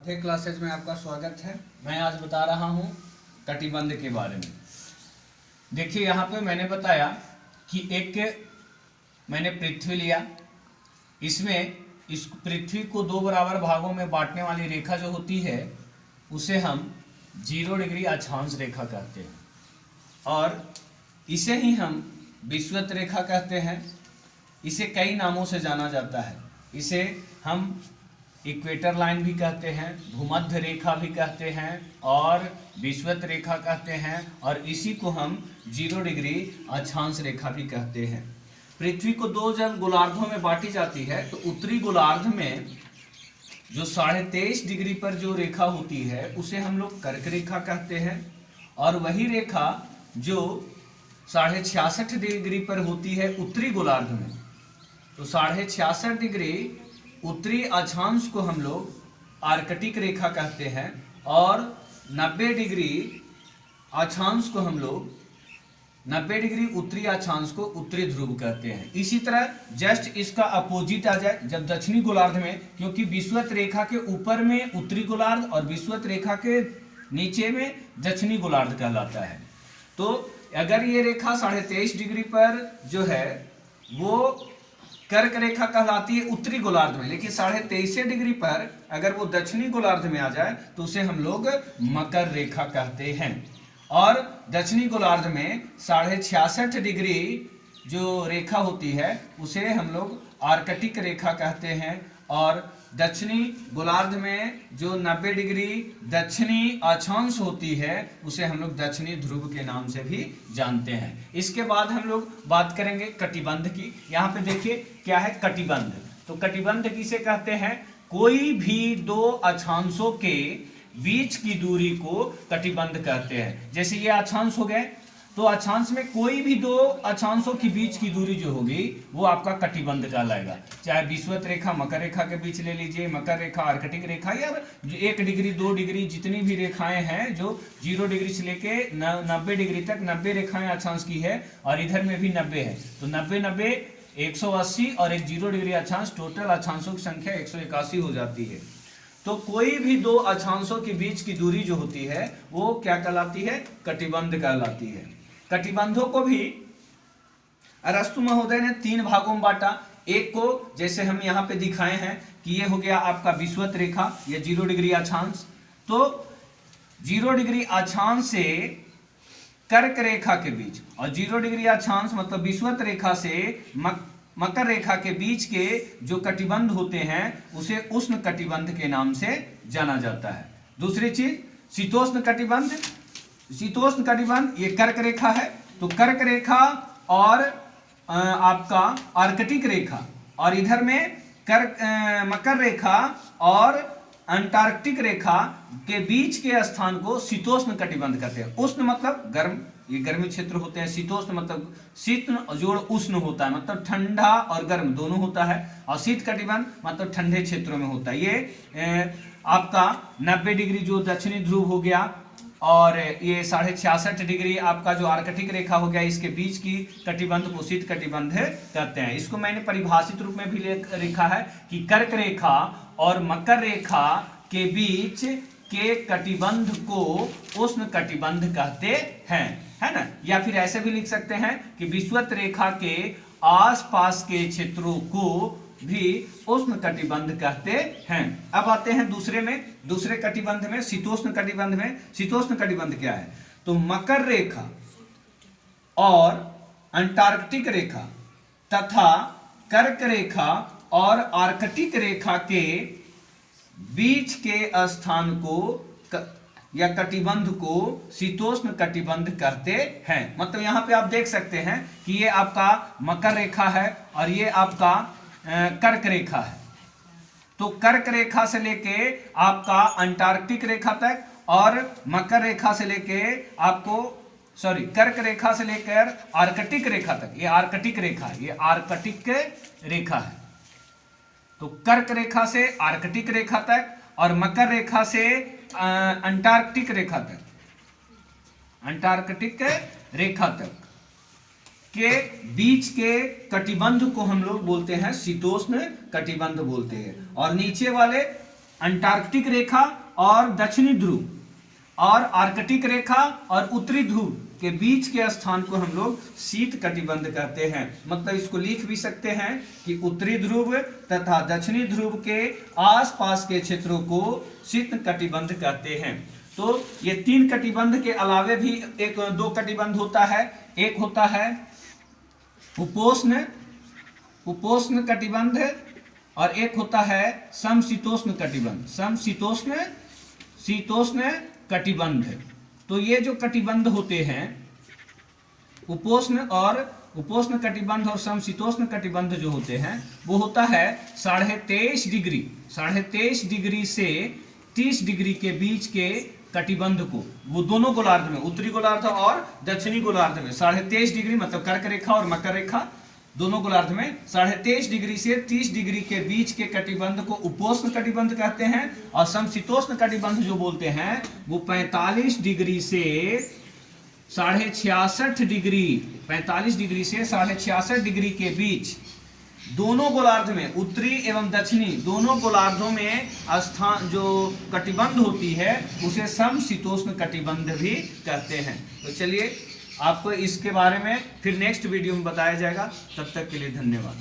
चौथे क्लासेज में आपका स्वागत है। मैं आज बता रहा हूँ कटिबंध के बारे में। देखिए यहाँ पे मैंने बताया कि मैंने पृथ्वी लिया, इसमें इस पृथ्वी को दो बराबर भागों में बांटने वाली रेखा जो होती है उसे हम 0 डिग्री अक्षांश रेखा कहते हैं और इसे ही हम विषुवत रेखा कहते हैं। इसे कई नामों से जाना जाता है। इसे हम इक्वेटर लाइन भी कहते हैं, भूमध्य रेखा भी कहते हैं और विषुवत रेखा कहते हैं और इसी को हम 0 डिग्री अक्षांश रेखा भी कहते हैं। पृथ्वी को दो जब गोलार्धों में बांटी जाती है तो उत्तरी गोलार्ध में जो 23.5 डिग्री पर जो रेखा होती है उसे हम लोग कर्क रेखा कहते हैं और वही रेखा जो 66.5 डिग्री पर होती है उत्तरी गोलार्ध में, तो 66.5 डिग्री उत्तरी अक्षांश को हम लोग आर्कटिक रेखा कहते हैं और 90 डिग्री अक्षांश को हम लोग 90 डिग्री उत्तरी अक्षांश को उत्तरी ध्रुव कहते हैं। इसी तरह जस्ट इसका अपोजिट आ जाए जब दक्षिणी गोलार्ध में, क्योंकि विषुवत रेखा के ऊपर में उत्तरी गोलार्ध और विषुवत रेखा के नीचे में दक्षिणी गोलार्ध कहलाता है। तो अगर ये रेखा 23.5 डिग्री पर जो है वो कर्क रेखा कहलाती है उत्तरी गोलार्ध में, लेकिन 23.5 डिग्री पर अगर वो दक्षिणी गोलार्ध में आ जाए तो उसे हम लोग मकर रेखा कहते हैं और दक्षिणी गोलार्ध में 66.5 डिग्री जो रेखा होती है उसे हम लोग आर्कटिक रेखा कहते हैं और दक्षिणी गोलार्ध में जो 90 डिग्री दक्षिणी अक्षांश होती है उसे हम लोग दक्षिणी ध्रुव के नाम से भी जानते हैं। इसके बाद हम लोग बात करेंगे कटिबंध की। यहाँ पे देखिए क्या है कटिबंध। तो कटिबंध किसे कहते हैं? कोई भी दो अक्षांशों के बीच की दूरी को कटिबंध कहते हैं। जैसे ये अक्षांश हो गए तो अक्षांश में कोई भी दो अक्षांशों के बीच की दूरी जो होगी वो आपका कटिबंध कहलाएगा। चाहे विषुवत रेखा मकर रेखा के बीच ले लीजिए, मकर रेखा आर्कटिक रेखा या 1 डिग्री 2 डिग्री जितनी भी रेखाएं हैं जो 0 डिग्री से लेके 90 डिग्री तक 90 रेखाएं अक्षांश की है और इधर में भी 90 है, तो 90 90 180 और एक 0 डिग्री अक्षांश, टोटल अक्षांशों की संख्या 181 हो जाती है। तो कोई भी दो अक्षांशों के बीच की दूरी जो होती है वो क्या कहलाती है? कटिबंध कहलाती है। कटिबंधों को भी अरस्तु महोदय ने 3 भागों में बांटा। एक को जैसे हम यहाँ पे दिखाए हैं कि ये हो गया आपका विषुवत रेखा या 0 डिग्री अक्षांश। तो 0 डिग्री अक्षांश से कर्क रेखा के बीच और 0 डिग्री अक्षांश मतलब विषुवत रेखा से मकर रेखा के बीच के जो कटिबंध होते हैं उसे उष्ण कटिबंध के नाम से जाना जाता है। दूसरी चीज शीतोष्ण कटिबंध। शीतोष्ण कटिबंध ये कर्क रेखा है, तो कर्क रेखा और आपका आर्कटिक रेखा और इधर में मकर रेखा और अंटार्कटिक रेखा के बीच के स्थान को शीतोष्ण कटिबंध कहते हैं। उष्ण मतलब गर्म, ये गर्मी क्षेत्र होते हैं। शीतोष्ण मतलब शीत जोड़ उष्ण होता है, मतलब ठंडा और गर्म दोनों होता है और शीत कटिबंध मतलब ठंडे क्षेत्रों में होता है। ये आपका 90 डिग्री जो दक्षिणी ध्रुव हो गया और ये 66.5 डिग्री आपका जो आर्कटिक रेखा हो गया, इसके बीच की कटिबंध को शीत कटिबंध कहते हैं। इसको मैंने परिभाषित रूप में भी लिखा है कि कर्क रेखा और मकर रेखा के बीच के कटिबंध को उष्ण कटिबंध कहते हैं, है ना। या फिर ऐसे भी लिख सकते हैं कि विषुवत रेखा के आसपास के क्षेत्रों को भी उष्ण कटिबंध कहते हैं। अब आते हैं दूसरे कटिबंध में, शीतोष्ण कटिबंध में। शीतोष्ण कटिबंध क्या है? तो मकर रेखा और अंटार्कटिक रेखा तथा कर्क रेखा और आर्कटिक रेखा के बीच के स्थान को या कटिबंध को शीतोष्ण कटिबंध कहते हैं। मतलब यहाँ पे आप देख सकते हैं कि ये आपका मकर रेखा है और ये आपका कर्क रेखा है। तो कर्क रेखा से लेके आपका अंटार्कटिक रेखा तक और मकर रेखा से लेके आपको कर्क रेखा से लेकर आर्कटिक रेखा तक, ये आर्कटिक रेखा है, ये आर्कटिक रेखा है। तो कर्क रेखा से आर्कटिक रेखा तक और मकर रेखा से अंटार्कटिक रेखा तक, अंटार्कटिक रेखा तक के बीच के कटिबंध को हम लोग बोलते हैं शीतोष्ण कटिबंध बोलते हैं। और नीचे वाले अंटार्कटिक रेखा और दक्षिणी ध्रुव और आर्कटिक रेखा और उत्तरी ध्रुव के बीच के स्थान को हम लोग शीत कटिबंध कहते हैं। मतलब इसको लिख भी सकते हैं कि उत्तरी ध्रुव तथा दक्षिणी ध्रुव के आसपास के क्षेत्रों को शीत कटिबंध कहते हैं। तो ये 3 कटिबंध के अलावे भी एक 2 कटिबंध होता है। एक होता है उपोष्ण कटिबंध और एक होता है समशीतोष्ण कटिबंध, शीतोष्ण कटिबंध। तो ये जो कटिबंध होते हैं उपोष्ण कटिबंध और समशीतोष्ण कटिबंध जो होते हैं वो होता है 23.5 डिग्री से 30 डिग्री के बीच के कटिबंध को, वो दोनों गोलार्ध में, उत्तरी गोलार्ध और दक्षिणी गोलार्ध में 23.5 डिग्री मतलब कर्क रेखा और मकर रेखा दोनों गोलार्ध में 23.5 डिग्री से 30 डिग्री के बीच के कटिबंध को उपोष्ण कटिबंध कहते हैं। और समशीतोष्ण कटिबंध जो बोलते हैं वो 45 डिग्री से 66.5 डिग्री, 45 डिग्री से 66.5 डिग्री के बीच दोनों गोलार्ध में, उत्तरी एवं दक्षिणी दोनों गोलार्धों में स्थान जो कटिबंध होती है उसे समशीतोष्ण कटिबंध भी कहते हैं। तो चलिए आपको इसके बारे में फिर नेक्स्ट वीडियो में बताया जाएगा। तब तक के लिए धन्यवाद।